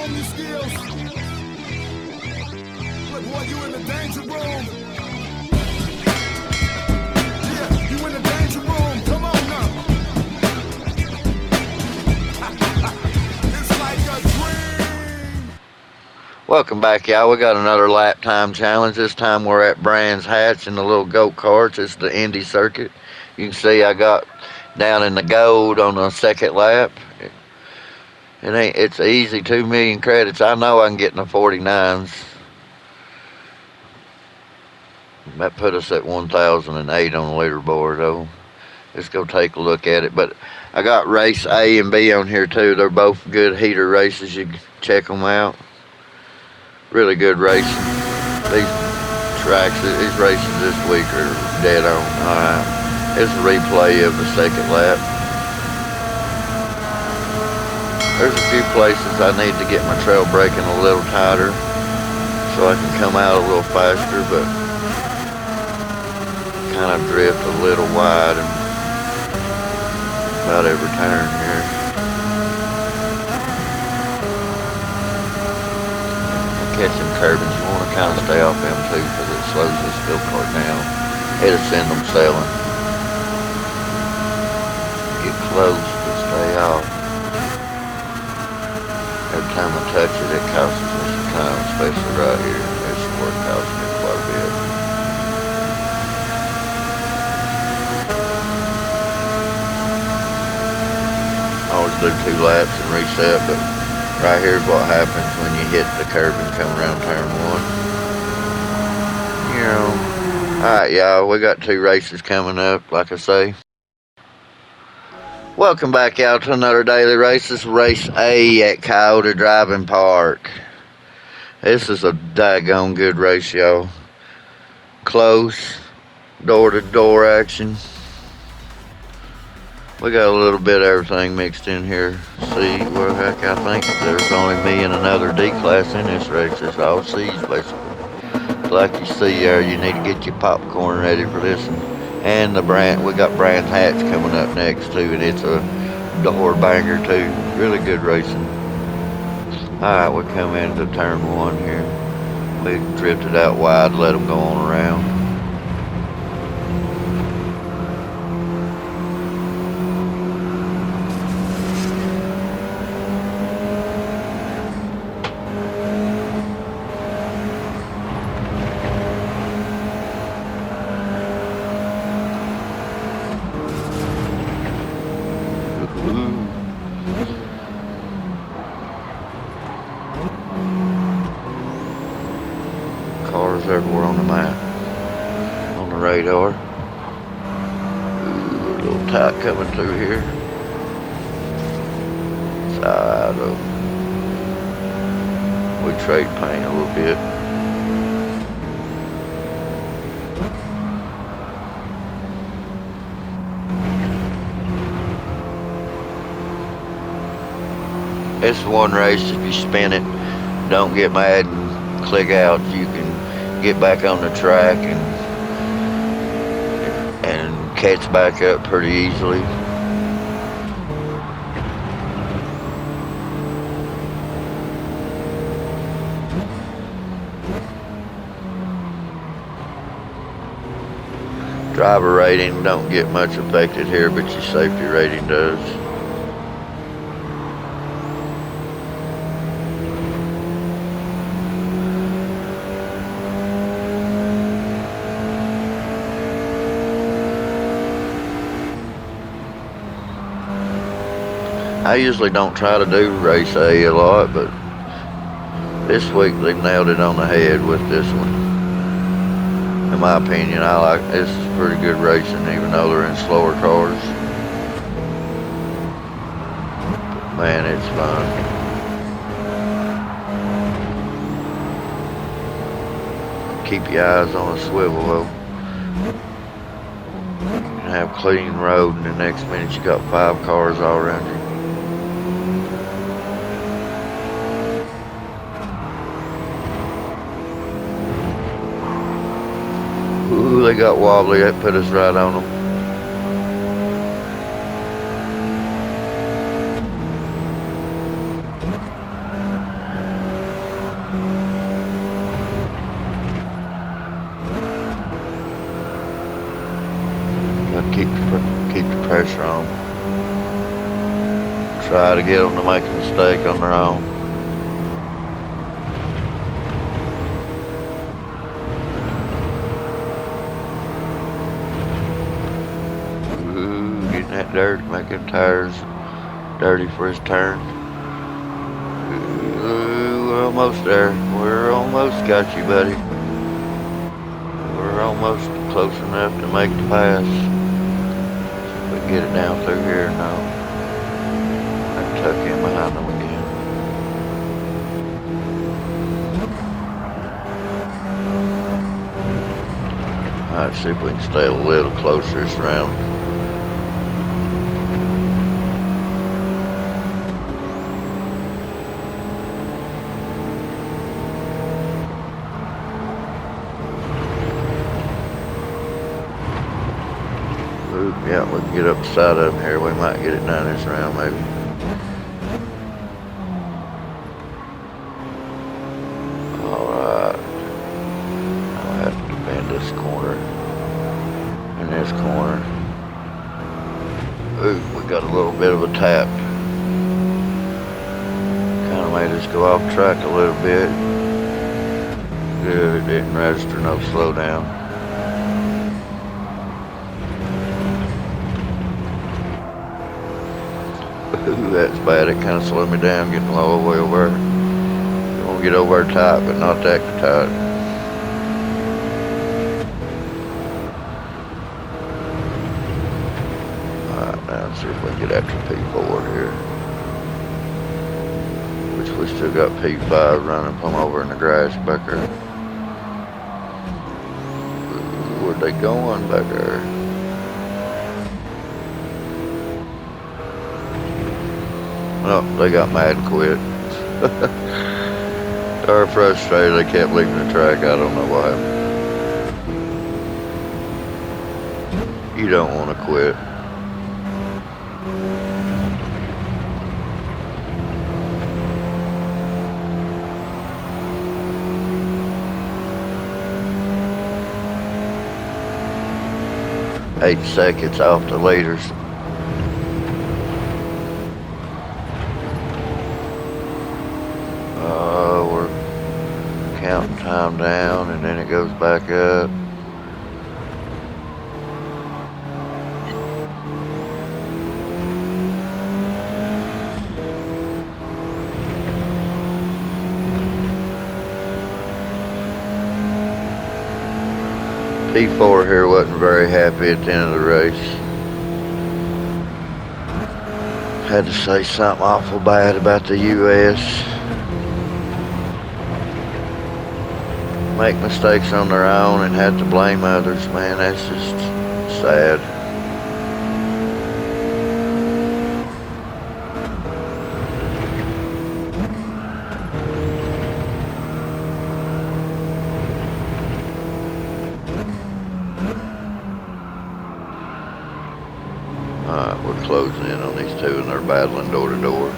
hone your skills. Look, boy, you in the danger room. Yeah, you in the danger room. Come on now. It's like a dream. Welcome back, y'all. We got another lap time challenge. This time we're at Brands Hatch in the little go-karts. It's the Indy circuit. You can see I got down in the gold on the second lap. It's easy, 2 million credits. I know I can get in the 49s. That put us at 1,008 on the leaderboard, though. Let's go take a look at it. But I got race A and B on here, too. They're both good heater races. You can check them out. Really good racing. These tracks, these races this week are dead on. Alright. It's a replay of the second lap. There's a few places I need to get my trail braking a little tighter so I can come out a little faster, but kind of drift a little wide in about every turn here. Catch them curbings, you want to kind of stay off them too because it slows this go-kart down. It'll send them sailing. Get close, but stay off. Every time I touch it, it costs me some time, especially right here. This is where it costs me quite a bit. I always do 2 laps and reset, but right here is what happens when you hit the curb and come around turn 1. Alright, y'all, we got 2 races coming up, like I say. Welcome back out to another daily race. This is race A at Coyote Driving Park. This is a daggone good race, y'all. Close, door-to-door action. We got a little bit of everything mixed in here. See, well, heck, I think there's only me and another D class in this race. It's all C's, basically. Like you see there, you need to get your popcorn ready for this one. And we got Brands Hatch coming up next too, and it's a door banger too. Really good racing. Alright, we come into turn 1 here. We drifted out wide, let them go on around. Cars everywhere on the map, on the radar. Ooh, a little tight coming through here. Side of. We trade paint a little bit. It's one race, if you spin it, don't get mad and click out. You can get back on the track and catch back up pretty easily. Driver rating don't get much affected here, but your safety rating does. I usually don't try to do race A a lot, but this week they nailed it on the head with this one. In my opinion, this is pretty good racing, even though they're in slower cars. But man, it's fun. Keep your eyes on a swivel, though. And have clean road, and the next minute you got 5 cars all around you. Ooh, they got wobbly. That put us right on them. pressure on them. Try to get them to make a mistake on their own. Ooh, getting that dirt, making tires dirty for his turn. Ooh, we're almost there. We're almost got you, buddy. We're almost close enough to make the pass. If we get it down through here, no. I tuck in behind them again. Alright, see if we can stay a little closer this round. Ooh, yeah, we can get up the side of them here. We might get it done this round, maybe. Alright. I'll have to defend this corner. In this corner. Ooh, we got a little bit of a tap. Kind of made us go off track a little bit. Good, it didn't register no slowdown. Ooh, that's bad. It kind of slowed me down getting low way over. You want to get over tight, but not that tight. Alright, now let's see if we can get after P4 here. Which we still got P5 running from over in the grass back there. Ooh, where'd they going back there? Oh, they got mad and quit. They were frustrated. They kept leaving the track. I don't know why. You don't want to quit. Eight seconds off the leaders. We're counting time down and then it goes back up. P4 here wasn't very happy at the end of the race. Had to say something awful bad about the US. Make mistakes on their own and had to blame others, man, that's just sad. Alright, we're closing in on these two and they're battling door to door.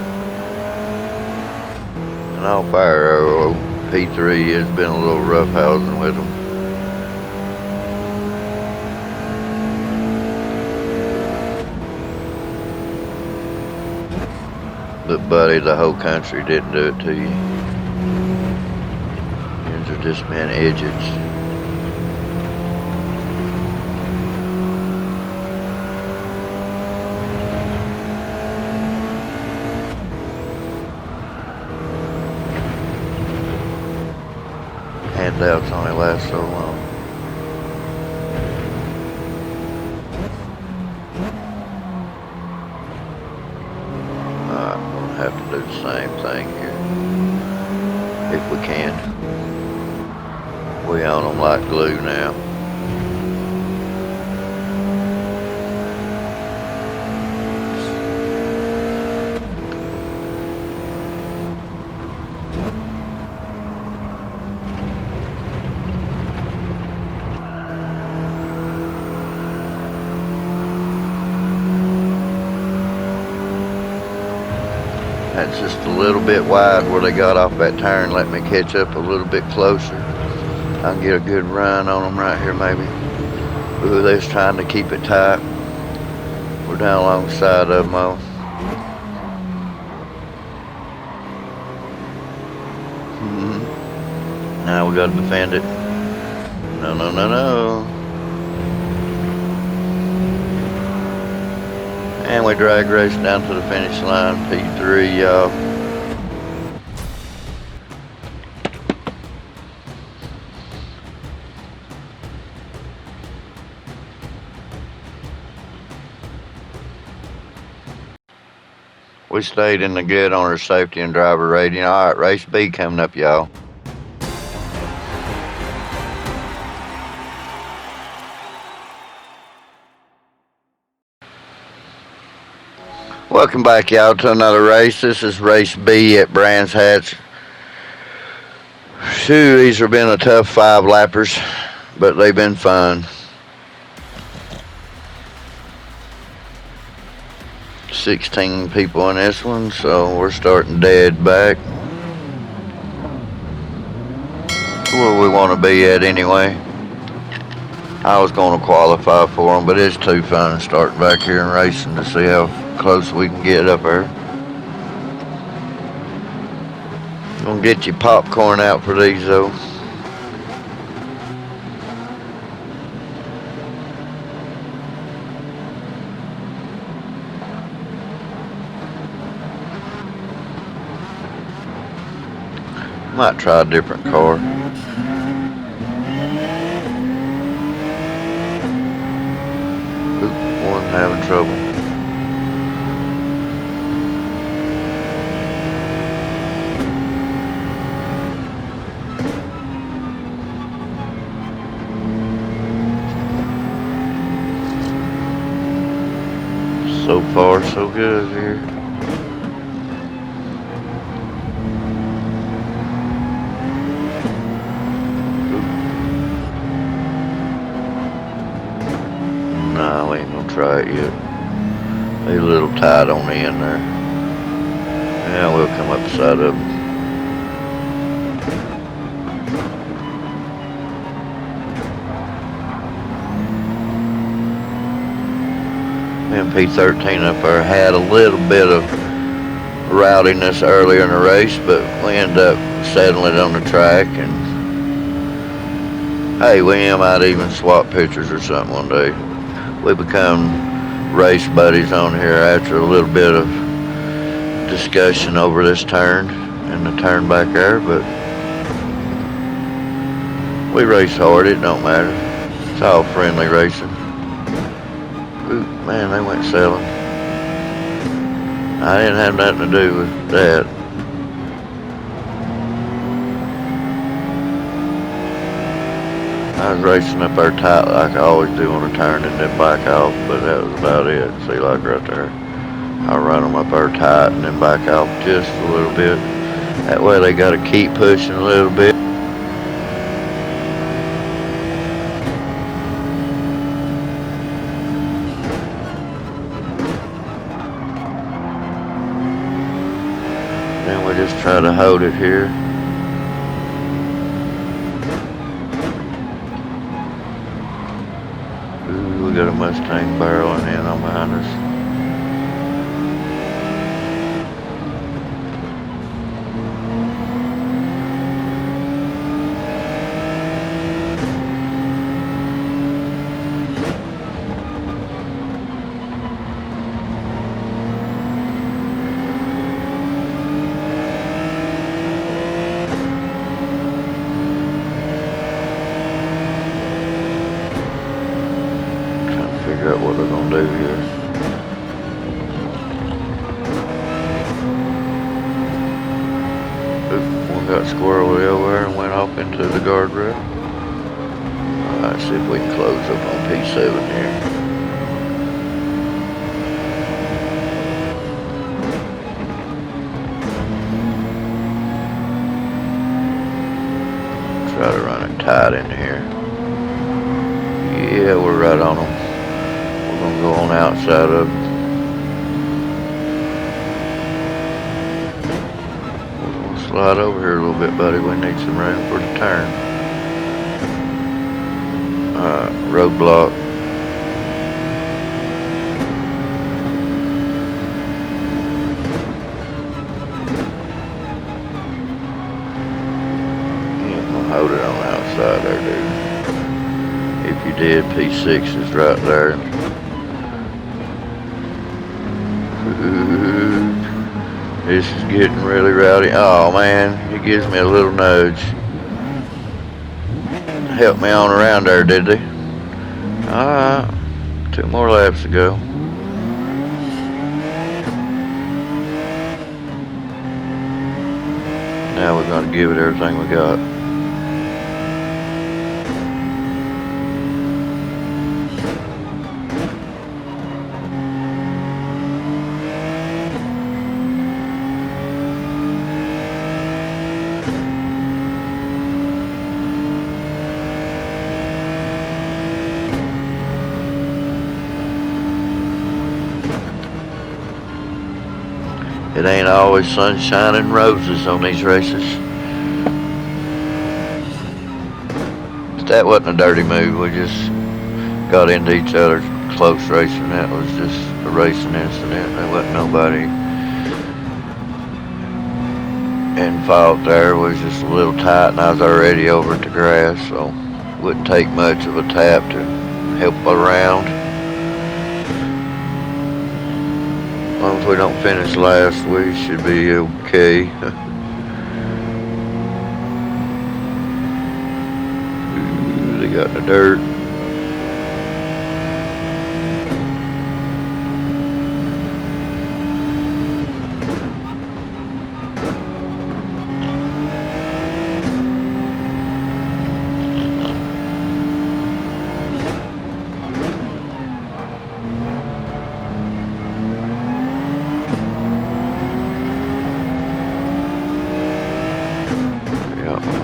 And I'll fire arrow. P3 has been a little roughhousing with them. But buddy, the whole country didn't do it to you. Yours are just been idiots. Handouts only last so long. Alright, we'll have to do the same thing here. If we can. We own them like glue now. That's just a little bit wide where they got off that turn. Let me catch up a little bit closer. I can get a good run on them right here maybe. Ooh, they was trying to keep it tight. We're down alongside of them all. Now we gotta defend it. No, no, no, no. And we drag race down to the finish line. P3, y'all. We stayed in the good on our safety and driver rating. All right, race B coming up, y'all. Welcome back, y'all, to another race. This is race B at Brands Hatch. Phew, these have been a tough 5-lappers, but they've been fun. 16 people in this one, so we're starting dead back. Where we want to be at anyway. I was going to qualify for them, but it's too fun starting back here and racing to see how close we can get up there. Gonna get your popcorn out for these though. Might try a different car. Oop, one having trouble. So far, so good here. Nah, we ain't gonna try it yet. They a little tight on the end there. Yeah, we'll come up the side of them. MP13 up there had a little bit of rowdiness earlier in the race, but we ended up settling it on the track, and hey, we might even swap pictures or something one day. We become race buddies on here after a little bit of discussion over this turn and the turn back there, but we race hard, it don't matter. It's all friendly racing. Ooh, man, they went sailing. I didn't have nothing to do with that. I was racing up there tight like I always do on a turn and then back off, but that was about it. See, like right there. I run them up there tight and then back off just a little bit. That way they got to keep pushing a little bit. Then we just try to hold it here. Ooh, we got a Mustang barreling in on behind us. Figure out what they're gonna do here. Oop, one got squirrely over there and went off into the guardrail. Alright, see if we can close up on P7 here. Try to run it tight in here. Yeah, we're right on them. Gonna go on the outside of it. We're gonna slide over here a little bit, buddy. We need some room for the turn. Alright, roadblock. hold it on the outside there, dude. If you did, P6 is right there. Ooh, this is getting really rowdy. Oh man, he gives me a little nudge. Helped me on around there, did they? Alright, 2 more laps to go. Now we're gonna give it everything we got. It ain't always sunshine and roses on these races. But that wasn't a dirty move. We just got into each other close racing. That was just a racing incident. There wasn't nobody in fault there. It was just a little tight, and I was already over at the grass, so it wouldn't take much of a tap to help around. As long as we don't finish last, we should be okay. Ooh, they got in the dirt.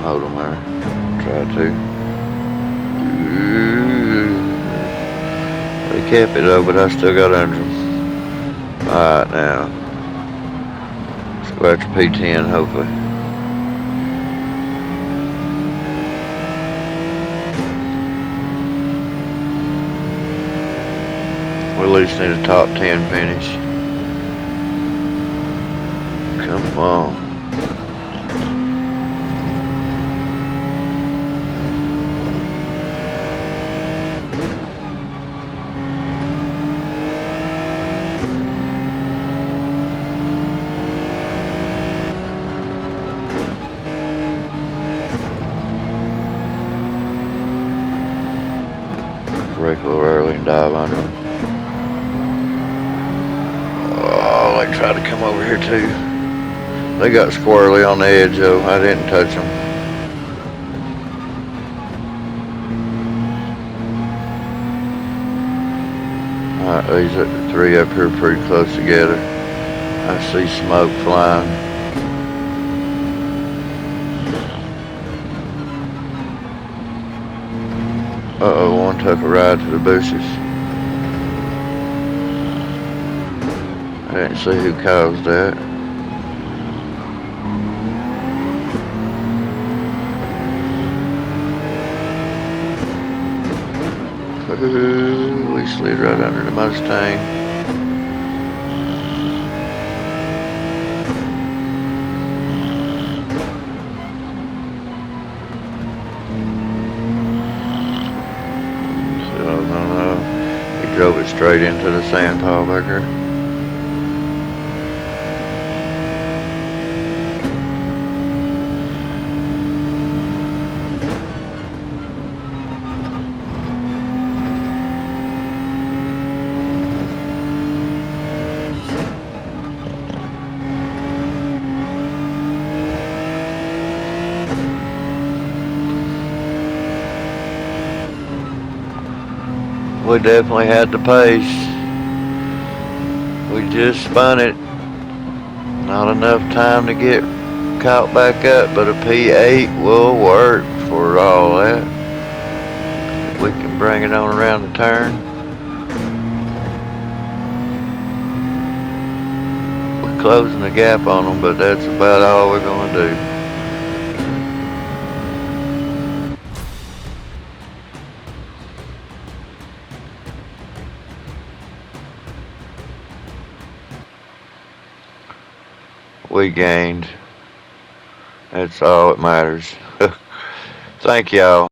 Hold them there. Try to. Ooh. They kept it though, but I still got under them. Alright, now. Let's go after P10, hopefully. We at least need a top 10 finish. Come on. Brake a little early and dive under them. Oh, they tried to come over here too. They got squirrely on the edge though. I didn't touch them. Alright, these are the 3 up here pretty close together. I see smoke flying. Uh-oh, one took a ride to the bushes. I didn't see who caused that. Ooh, we slid right under the Mustang. He drove it straight into the sand pile back there. We definitely had the pace. We just spun it. Not enough time to get caught back up, but a P8 will work for all that. We can bring it on around the turn. We're closing the gap on them, but that's about all we're going to do. We gained. That's all that matters. Thank y'all.